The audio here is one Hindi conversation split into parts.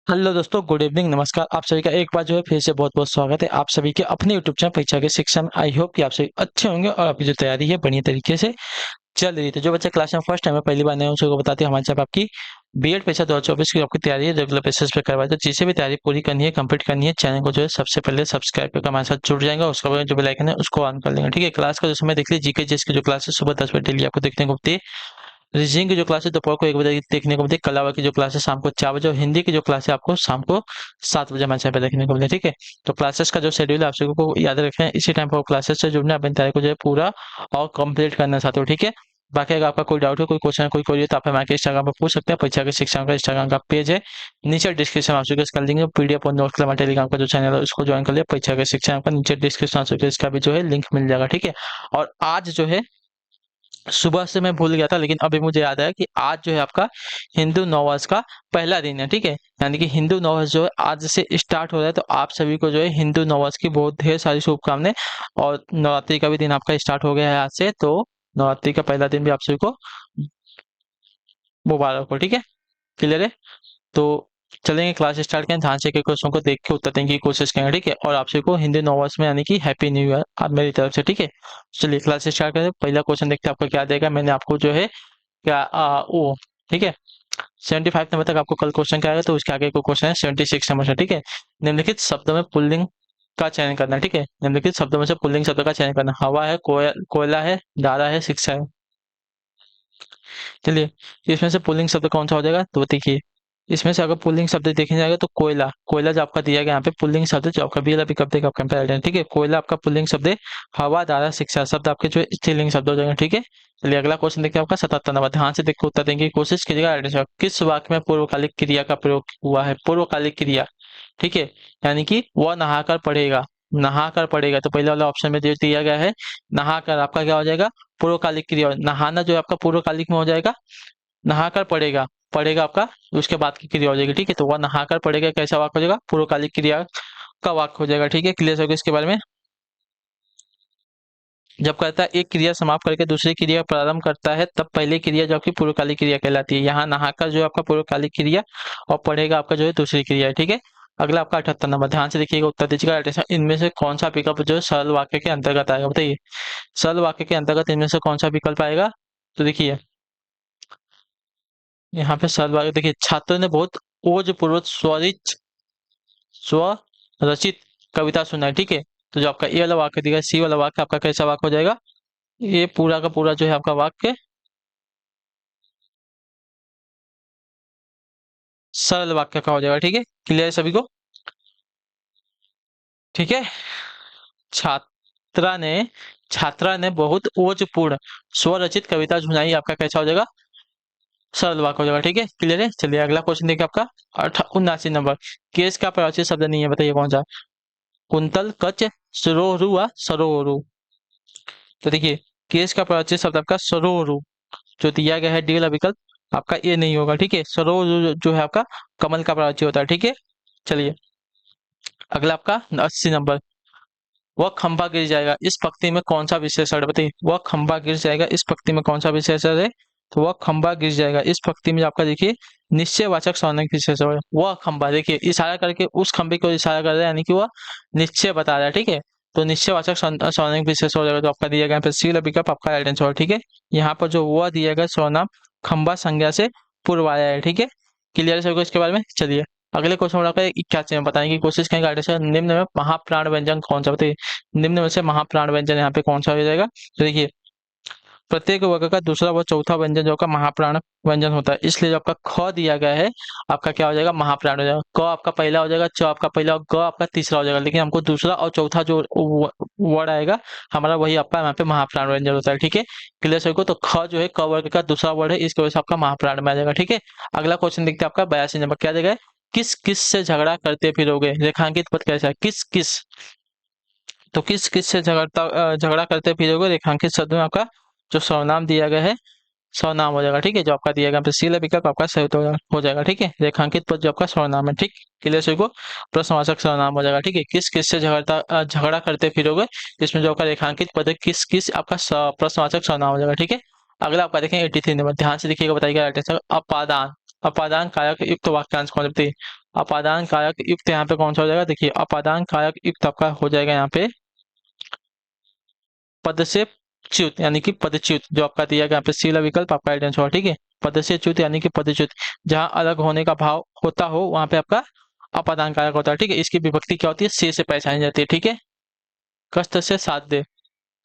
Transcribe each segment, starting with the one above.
हेलो दोस्तों, गुड इवनिंग, नमस्कार। आप सभी का एक बार जो है फिर से बहुत बहुत स्वागत है आप सभी के अपने यूट्यूब चैनल परीक्षा के शिक्षा में। आई होप कि आप सभी अच्छे होंगे और आपकी जो तैयारी है बढ़िया तरीके से चल रही है। तो जो बच्चा क्लास में फर्स्ट टाइम है, पहली बार नए हैं, उनको बताते हैं हमारे साथ आपकी बीएड परीक्षा 2024 की आपकी तैयारी है रेगुलर बेसिस पे करवाए। तो जिसे भी तैयारी पूरी करनी है, कंप्लीट करनी है, चैनल को जो है सबसे पहले सब्सक्राइब करके हमारे साथ जुड़ जाएंगे। उसके बाद जो बेल आइकन है उसको ऑन कर लेंगे। ठीक है, क्लास का जो समय देख लीजिए, जीके जिसकी जो क्लास है सुबह 10 बजे डेली आपको देखने को मिलती है। रीजनिंग की जो क्लास है दोपहर को 1 बजे देखने को मिलती है। कला की जो क्लास है शाम को 4 बजे, और हिंदी की जो क्लास है आपको शाम को 7 बजे हमारे चैनल पे देखने को मिलती है। ठीक है, तो क्लासेस का जो शेड्यूल है आप सभी को याद रखें, इसी टाइम पर क्लासेस से जुड़ना, अपनी तैयारी को जो है पूरा और कंप्लीट करना चाहते हो। ठीक है, बाकी अगर आपका कोई डाउट है, कोई क्वेश्चन है, कोई क्वेरी है, तो आप हमारे इंस्टाग्राम पर पूछ सकते हैं। परीक्षा के शिक्षा का इंस्टाग्राम का पेज है, नीचे डिस्क्रिप्शन आप सभी कर देंगे। पीडीएफ और नोट के लिए हमारे टेलीग्राम का जो चैनल है उसको ज्वाइन कर लिया। परीक्षा के शिक्षा का नीचे डिस्क्रिप्शन आप सभी इसका भी जो है लिंक मिल जाएगा। ठीक है, और आज जो है सुबह से मैं भूल गया था, लेकिन अभी मुझे याद आया कि आज जो है आपका हिंदू नववर्ष का पहला दिन है। ठीक है, यानी कि हिंदू नववर्ष जो है आज से स्टार्ट हो रहा है। तो आप सभी को जो है हिंदू नववर्ष की बहुत ढेर सारी शुभकामनाएं। और नवरात्रि का भी दिन आपका स्टार्ट हो गया है आज से, तो नवरात्रि का पहला दिन भी आप सभी को मुबारक हो। ठीक है, क्लियर है। तो चलेंगे, क्लास स्टार्ट करें। ध्यान से के क्वेश्चन को देख के उत्तर देने की कोशिश करेंगे। ठीक है, और आप सभी को हिंदी नववर्ष में यानी कि हैप्पी न्यू ईयर आप मेरी तरफ से। ठीक है, चलिए क्लास स्टार्ट करें। पहला क्वेश्चन देखते हैं आपका क्या देगा। मैंने आपको जो है क्या ओ ठीक है, 75 नंबर तक आपको कल क्वेश्चन क्या आएगा, तो उसके आगे को क्वेश्चन है 76 नंबर से। ठीक है, निम्नलिखित शब्दों में पुल्लिंग का चयन करना है। ठीक है, निम्नलिखित शब्दों में से पुल्लिंग शब्द का चयन करना। हवा है, कोयला है, दारा है, शिक्षा है। चलिए, इसमें से पुल्लिंग शब्द कौन सा हो जाएगा, तो देखिए इसमें से अगर पुल्लिंग शब्द देखे जाएगा तो कोयला, कोयला जो आपका दिया गया यहाँ पे पुल्लिंग शब्द जो आपका बी विकल्प देगा आपका कंपेरिजन। ठीक है, कोयला आपका पुल्लिंग शब्द है। हवा, दारा, शिक्षा शब्द आपके जो है स्त्रीलिंग शब्द हो जाएंगे। ठीक है, चलिए अगला क्वेश्चन देखते हैं आपका 77 नंबर। ध्यान से देखकर उत्तर देने की कोशिश कीजिएगा। आइडेंटिफाई किस वाक्य में पूर्वकालिक क्रिया का प्रयोग हुआ है। पूर्वकालिक क्रिया, ठीक है, यानी कि वह नहाकर पढ़ेगा। नहाकर पढ़ेगा, तो पहले वाला ऑप्शन में जो दिया गया है नहाकर, आपका क्या हो जाएगा पूर्वकालिक क्रिया। नहाना जो है आपका पूर्वकालिक में हो जाएगा। नहाकर पढ़ेगा, पढ़ेगा आपका उसके बाद की क्रिया हो जाएगी। ठीक है, तो वह नहाकर पढ़ेगा कैसा वाक्य हो जाएगा, पूर्वकालिक क्रिया का वाक्य हो जाएगा। ठीक है, क्लियर हो गया इसके बारे में। जब कहता है एक क्रिया समाप्त करके दूसरी क्रिया प्रारंभ करता है, तब पहली क्रिया जो आपकी पूर्वकालिक क्रिया कहलाती है। यहाँ नहाकर जो है आपका पूर्वकालिक क्रिया, और पढ़ेगा आपका जो है दूसरी क्रिया है। ठीक है, अगला आपका 78 नंबर। ध्यान से देखिएगा, उत्तर दीजिएगा। इनमें से कौन सा विकल्प जो है सरल वाक्य के अंतर्गत आएगा, बताइए। सरल वाक्य के अंतर्गत इनमें से कौन सा विकल्प आएगा, तो देखिए यहाँ पे सरल वाक्य देखिए, छात्र ने बहुत ओज पूर्वक स्वरचित कविता सुनाई। ठीक है, तो जो आपका ए वाला वाक्य दिया, सी वाला वाक्य आपका कैसा वाक्य हो जाएगा, ये पूरा का पूरा जो है आपका वाक्य सरल वाक्य का हो जाएगा। ठीक है, क्लियर है सभी को। ठीक है, छात्रा ने छात्रा ने बहुत ओजपूर्ण स्वरचित कविता सुनाई, आपका कैसा हो जाएगा सरल वाक्य हो जाएगा। ठीक है, क्लियर है। चलिए अगला क्वेश्चन देखिए आपका 79 नंबर। केस का प्रवाची शब्द नहीं है, बताइए कौन सा। कुंतल, कच, सरोरु व सरोरु। तो देखिए केस का प्रवाची शब्द आपका सरोरु जो दिया गया है, डी वाला विकल्प आपका ये नहीं होगा। ठीक है, सरोरु जो है आपका कमल का प्रवाची होता है। ठीक है, चलिए अगला आपका 80 नंबर। वह खंभा गिर जाएगा इस पंक्ति में कौन सा विशेषण है, बताइए। वह खंभा गिर जाएगा इस पंक्ति में कौन सा विशेषण है, तो वह खंभा गिर जाएगा इस पंक्ति में आपका देखिए निश्चयवाचक सर्वनाम विशेषण है। वह खंभा, देखिए इशारा करके उस खंभे को इशारा कर रहा है, यानी कि वह निश्चय बता रहा है। ठीक है, तो निश्चयवाचक सर्वनाम विशेषण हो जाएगा, जो आपका दिया गया है सी विकल्प आपका राइट आंसर है। ठीक है, यहाँ पर जो वह दिया गया सर्वनाम खंभा संज्ञा से पूर्व आया है। ठीक है, क्लियर है सबको इसके बारे में। चलिए अगले क्वेश्चन आपका 81 में बताने की कोशिश करेंगे। आर्टिकल निम्न में महाप्राण व्यंजन कौन सा, बताइए। निम्न में से महाप्राण व्यंजन यहाँ पे कौन सा हो जाएगा, तो देखिए प्रत्येक वर्ग का दूसरा व चौथा व्यंजन जो आपका महाप्राण व्यंजन होता है, इसलिए जो आपका ख दिया गया है आपका क्या हो जाएगा महाप्राण हो जाएगा। क आपका पहला हो जाएगा, च आपका पहला, ग आपका तीसरा हो जाएगा, लेकिन हमको दूसरा और चौथा जो वर्ड आएगा हमारा वही आपका यहाँ पे महाप्राण व्यंजन होता है। ठीक है, क्लियर सभी को। तो ख जो है क वर्ग का दूसरा वर्ड है, इसकी वजह से आपका महाप्राण में आ जाएगा। ठीक है, अगला क्वेश्चन देखते हैं आपका 82 नंबर। क्या देगा, किस किस से झगड़ा करते फिरोगे, रेखांकित पद कैसा है, किस किस। तो किस किस से झगड़ा करते फिरोगे, रेखांकित शब्द में आपका जो सर्वनाम दिया गया है सर्वनाम हो जाएगा। ठीक है, जो आपका दिया गया सी विकल्प आपका सही हो जाएगा। ठीक है, रेखांकित पद जो आपका सर्वनाम है। ठीक, क्लियर सभी को। प्रश्नवाचक सर्वनाम हो जाएगा। ठीक है, किस किस से झगड़ा करते फिरोगे, इसमें जो आपका रेखांकित पद है किस किस आपका प्रश्नवाचक सर्वनाम हो जाएगा। ठीक है, अगला आपका देखें 83 नंबर। ध्यान से देखिएगा, बताइएगा अपादान। अपादान कारक युक्त वाक्यांश कौन सा बताइए। अपादान कारक युक्त यहाँ पे कौन सा हो जाएगा, देखिए अपादान कारक युक्त आपका हो जाएगा यहाँ पे पद से च्युत यानी कि पदच्युत, जो आपका दिया गया यहाँ पे सी वाला विकल्प आपका राइट आंसर होगा। ठीक है, पद से च्युत यानी कि पदच्युत, जहां अलग होने का भाव होता हो वहां पे आपका अपादान कारक होता है। ठीक है, इसकी विभक्ति क्या होती है, से पहचानी जाती है। ठीक है, कष्ट से साध्य,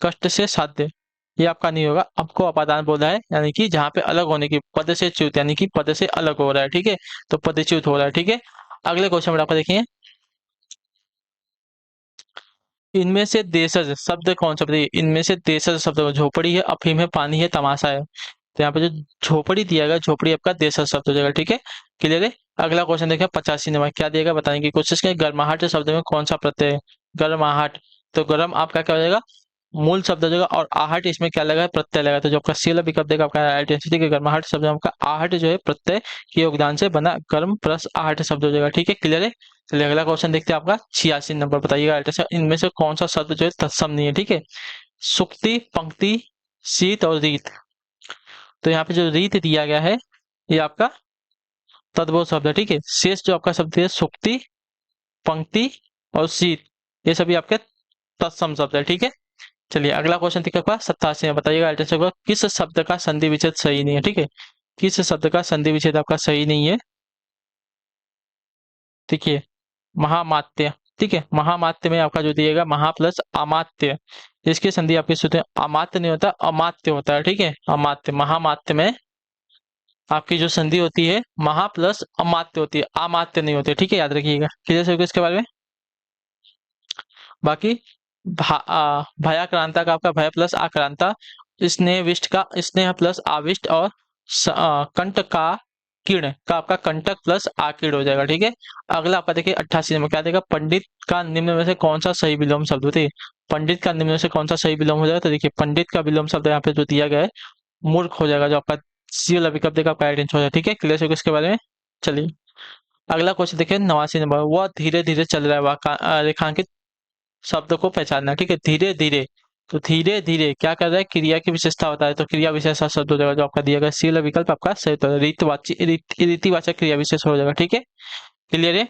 कष्ट से साध्य ये आपका नहीं होगा, आपको अपादान बोला है यानी कि जहां पे अलग होने की, पद से च्युत यानी कि पद से अलग हो रहा है। ठीक है, तो पदच्युत हो रहा है। ठीक है, अगले क्वेश्चन में आपका देखिए, इनमें से देशज शब्द कौन सा बताइए। इनमें से देशज शब्द, झोपड़ी है, अफीम है, पानी है, तमाशा है। तो यहाँ पे जो झोपड़ी दिया गया, झोपड़ी आपका देशज शब्द हो जाएगा। ठीक है, क्लियर है। अगला क्वेश्चन देखिए 85 नंबर, क्या दिएगा बताने की कोशिश करें। गर्माहट शब्द में कौन सा प्रत्यय है, गर्माहट। तो गर्म आपका क्या हो जाएगा, मूल शब्द हो जाएगा, और आहट इसमें क्या लगा है, प्रत्यय लगा। तो जो आपका सी वाला विकल्प देगा आपका आइडेंटिटी के गर्माहट शब्द में आपका आहट जो है प्रत्यय के योगदान से बना गर्म प्लस आहट शब्द हो जाएगा। ठीक है, क्लियर है। चलिए अगला क्वेश्चन देखते हैं आपका 86 नंबर, बताइएगा इनमें से कौन सा शब्द जो है तत्सम नहीं है। ठीक है, सुक्ति, पंक्ति, शीत और रीत। तो यहाँ पे जो रीत दिया गया है ये आपका तद्भव शब्द है। ठीक है, शेष जो आपका शब्द है सुक्ति, पंक्ति और शीत, ये सभी आपके तत्सम शब्द है। ठीक है, चलिए अगला क्वेश्चन देखिए आपका 87 में, बताइएगा अल्टरनेटिव का किस शब्द का संधि विच्छेद सही नहीं है। ठीक है, किस शब्द का संधि विच्छेद आपका सही नहीं है। देखिए महामात्य। ठीक है, महामात्य में आपका जो दिएगा महा प्लस अमात्य, इसकी संधि आपकी सूत्र अमात्य नहीं होता, अमात्य होता है। ठीक है, अमात्य, महामात्य में आपकी जो संधि होती है महा प्लस अमात्य होती है, अमात्य नहीं होती है। ठीक है, याद रखिएगा। क्लियर है इसके बारे में। बाकी भयाक्रांता का आपका भय प्लस आक्रांता, स्नेह विष्ट का स्नेह प्लस आविष्ट, और कंट का कीड़ का आपका कंटक प्लस आकीड़ हो जाएगा। ठीक है, अगला आपका देखिए 88 में क्या देगा, पंडित का निम्न में से कौन सा सही विलोम शब्द होते हैं। पंडित का निम्न में से कौन सा सही विलोम हो जाएगा, तो देखिए पंडित का विलोम शब्द यहाँ पे जो दिया गया है मूर्ख हो जाएगा, जो आपका सी वाला विकल्प देगा आपका आइडेंटिटी हो जाएगा। ठीक है, क्लियर है इसके बारे में। चलिए अगला क्वेश्चन देखिए 89 नंबर, वह धीरे धीरे चल रहा है, रेखांकित शब्द को पहचानना। ठीक है, धीरे धीरे, तो धीरे धीरे क्या कर रहा है, क्रिया की विशेषता होता है, तो क्रिया विशेषता शब्द हो जाएगा जो आपका दिया गया सी वाला विकल्प आपका सही होता है, रीतिवाचक क्रिया विशेष हो जाएगा। ठीक है, क्लियर है।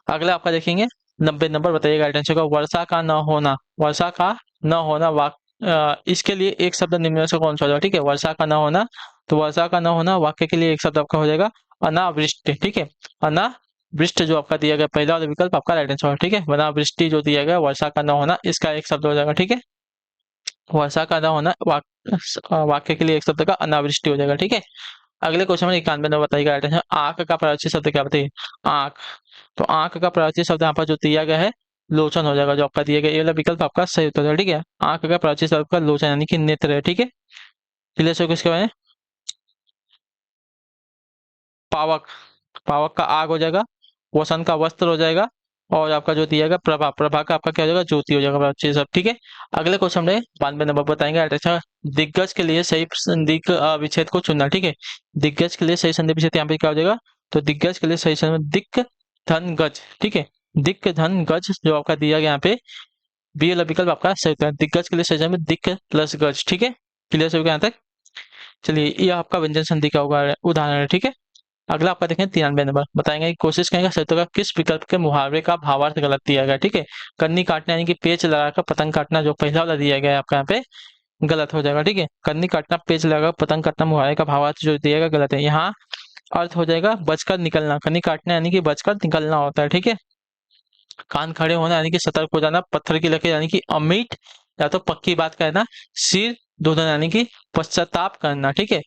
अगला आपका देखेंगे 90 नंबर, बताइएगा आइडेंटिटी का वर्षा का न होना, वर्षा का न होना इसके लिए एक शब्द निम्न में से कौन सा हो जाएगा। ठीक है, वर्षा का न होना, तो वर्षा का न होना वाक्य के लिए एक शब्द आपका हो जाएगा अनावृष्टि। ठीक है, अनावृष्ट जो आपका दिया गया पहला वाला विकल्प आपका राइट आंसर। ठीक है, अनावृष्टि जो दिया गया वर्षा का न होना, इसका एक शब्द हो जाएगा। ठीक है, वर्षा का न होना वाक्य के लिए एक शब्द का अनावृष्टि हो जाएगा। ठीक है, अगले क्वेश्चन में 91 नंबर, बताइएगा राइट आंसर आंख का प्राचीन शब्द क्या बताइए। आंख, तो आंख का प्राचीन शब्द यहाँ पर जो दिया गया है लोचन हो जाएगा, जो आपका दिया गया ये वाला विकल्प आपका सही उत्तर है। ठीक है, आंख का प्राचीन शब्द का लोचन यानी कि नेत्र है। ठीक है, क्लियर है किसके बारे में। पावक, पावक का आग हो जाएगा, वसन का वस्त्र हो जाएगा, और आपका जो दिया गया प्रभा, प्रभा का आपका क्या हो जाएगा, ज्योति हो जाएगा। अच्छे सब ठीक है। अगले क्वेश्चन में 92 नंबर बताएंगे अच्छा, दिग्गज के लिए सही संधि विच्छेद को चुनना। ठीक है, दिग्गज के लिए सही संधि विच्छेद यहाँ पे क्या हो जाएगा, तो दिग्गज के लिए सही संधि दिक्क धन गज। ठीक है, दिक्क धन गज जो आपका दिया गया यहाँ पे बी वाला विकल्प आपका सही उत्तर है। दिग्गज के लिए सही संधि दिक्क प्लस गज। ठीक है, क्लियर सभी यहाँ तक। चलिए ये आपका व्यंजन संधि का होगा उदाहरण है। ठीक है, अगला आपका देखें 93 नंबर, बताएंगे कोशिश करेंगे शब्दों का किस विकल्प के मुहावरे का भावार्थ गलत दिया गया। ठीक है, कन्नी काटना यानी कि पेच लगाकर पतंग काटना जो पहला वाला दिया गया है आपका यहाँ पे गलत हो जाएगा। ठीक है, कन्नी काटना पेच लगाकर पतंग काटना मुहावरे का भावार्थ जो दिया गया गलत है। यहाँ अर्थ हो जाएगा बचकर निकलना, कन्नी काटना यानी कि बचकर निकलना होता है। ठीक है, कान खड़े होना यानी कि सतर्क हो जाना, पत्थर की लकीर यानी कि अमीट या तो पक्की बात कहना, सिर धुना यानी कि पश्चाताप करना। ठीक है,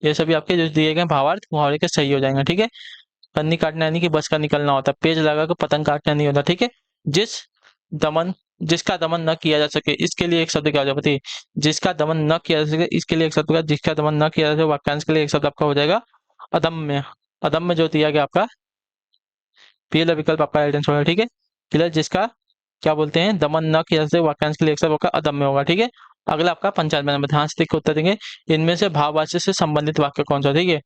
ये सभी आपके जो दिए गए भावार्थ मुहावरे के सही हो जाएंगे। ठीक है, कन्नी काटना यानी कि बच का निकलना होता है, पेज लगा कर पतंग काटना नहीं होता। ठीक है, जिस दमन जिसका दमन न किया जा सके, इसके लिए एक शब्द क्या हो जाएगा बताइए। जिसका दमन न किया जा सके, इसके लिए एक शब्द का जिसका दमन न किया जा सके वाक्यांश के लिए एक शब्द आपका हो जाएगा अदम्य। अदम्य जो दिया गया आपका पहला विकल्प आपका राइट आंसर होगा। ठीक है, क्लियर, जिसका क्या बोलते हैं दमन न किया जा सके वाक्यांश के लिए एक शब्द आपका अदम्य होगा। ठीक है, अगला आपका 95 नंबर, ध्यान से देख के उत्तर देंगे, इनमें से भाववाच्य से संबंधित वाक्य कौन सा। ठीक है,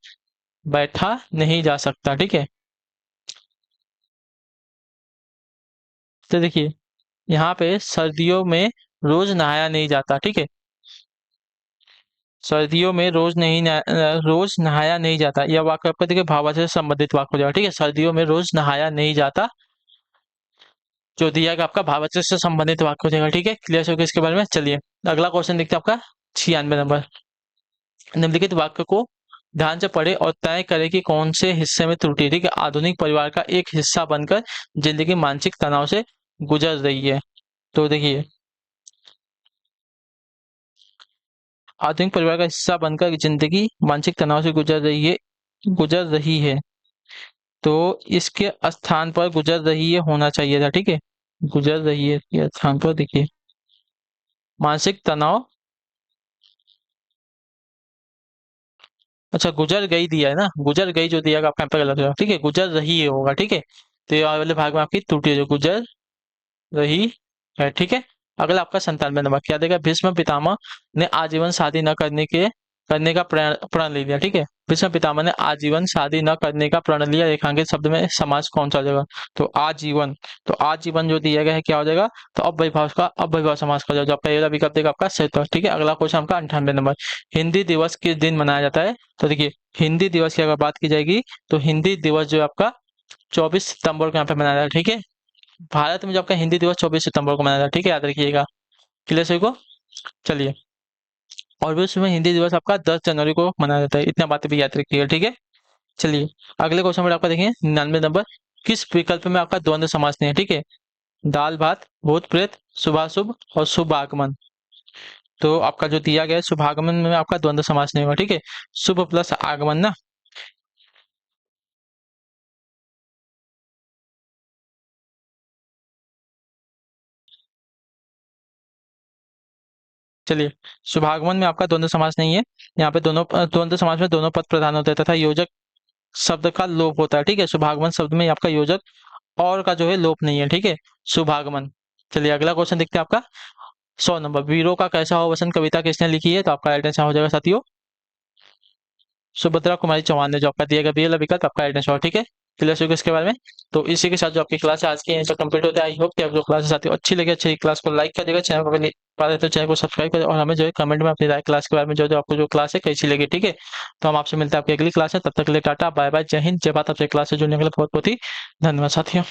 बैठा नहीं जा सकता। ठीक है, तो देखिए यहाँ पे सर्दियों में रोज नहाया नहीं जाता। ठीक है, सर्दियों में रोज नहाया नहीं जाता। यह वाक्य आपका देखिए भाववाचक से संबंधित वाक्य हो जाएगा। ठीक है, सर्दियों में रोज नहाया नहीं जाता जो दिया गया आपका भाववाचक से संबंधित वाक्य हो जाएगा। ठीक है, क्लियर हो गया इसके बारे में। चलिए अगला क्वेश्चन देखते हैं आपका 96 नंबर। निम्नलिखित वाक्य को ध्यान से पढ़े और तय करें कि कौन से हिस्से में त्रुटि है। ठीक है, आधुनिक परिवार का एक हिस्सा बनकर जिंदगी मानसिक तनाव से गुजर रही है। तो देखिए, आधुनिक परिवार का हिस्सा बनकर जिंदगी मानसिक तनाव से गुजर रही है। तो इसके स्थान पर गुजर रही है होना चाहिए था। ठीक है, गुजर रही है के स्थान पर देखिए मानसिक तनाव। अच्छा, गुजर गई दिया है ना, गुजर गई जो दिया आपका यहाँ पे गलत होगा। ठीक है, गुजर रही है होगा। ठीक है, तो ये वाले भाग में आपकी त्रुटि है जो गुजर रही है। ठीक है, अगला आपका 97 नंबर क्या देगा। भीष्म पितामह ने आजीवन शादी न करने का प्रण ले लिया। ठीक है, भीष्म पितामह ने आजीवन शादी न करने का प्रण लिया। रेखांकित शब्द में समास कौन सा हो जाएगा। तो आजीवन, तो आजीवन जो दिया गया है क्या हो जाएगा। तो अव्ययभाव समास का हो जाएगा। जो पहला विकल्प देगा आपका सही उत्तर। ठीक है, अगला क्वेश्चन आपका 98 नंबर। हिंदी दिवस किस दिन मनाया जाता है। तो देखिए, हिंदी दिवस की अगर बात की जाएगी तो हिंदी दिवस जो है आपका 24 सितंबर को यहाँ पे मनाया जाता है। ठीक है, भारत में जो आपका हिंदी दिवस 24 सितंबर को मनाया जाता है। ठीक है, याद रखिएगा। क्लियर सभी को। चलिए, और भी उसमें हिंदी दिवस आपका 10 जनवरी को मनाया जाता है। इतना बातें भी याद रखिएगा। ठीक है, चलिए अगले क्वेश्चन में आपका देखिए 99 नंबर। किस विकल्प में आपका द्वंद्व समास नहीं है। ठीक है, दाल भात, भूत प्रेत, शुभाशुभ और शुभ आगमन। तो आपका जो दिया गया है शुभागमन में आपका द्वंद्व समास नहीं होगा। ठीक है, शुभ प्लस आगमन ना। चलिए, शुभागमन में आपका द्वंद्व समास नहीं है। यहाँ पे दोनों द्वंद्व समास में दोनों पद प्रधान होते हैं तथा योजक शब्द का लोप होता है। ठीक है, शुभागमन शब्द में आपका योजक और का जो है लोप नहीं है। ठीक है, शुभागमन। चलिए अगला क्वेश्चन देखते हैं आपका 100 नंबर। वीरों का कैसा हो वसंत कविता किसने लिखी है। तो आपका राइट आंसर हो जाएगा साथियों सुभद्रा कुमारी चौहान ने। जो आपका दिया गया बी वाला विकल्प आपका राइट आंसर। ठीक है, क्लियर हो गया इसके बारे में। तो इसी के साथ जो आपकी क्लास है आज की यहीं कंप्लीट होता है। आई होप कि आप जो क्लास है साथियों अच्छी लगी। अच्छी क्लास को लाइक कर देगा, चैनल को पहले तो चैनल को सब्सक्राइब करें और हमें जो है कमेंट में अपनी राय क्लास के बारे में जो आपको जो क्लास है कैसी लगी। ठीक है, तो हम आपसे मिलते हैं आपकी अगली क्लास है। तब तक के लिए टाटा बाय बाय, जय हिंद, जय भारत। आपसे क्लास से जुड़ने के लिए बहुत बहुत ही धन्यवाद साथियों।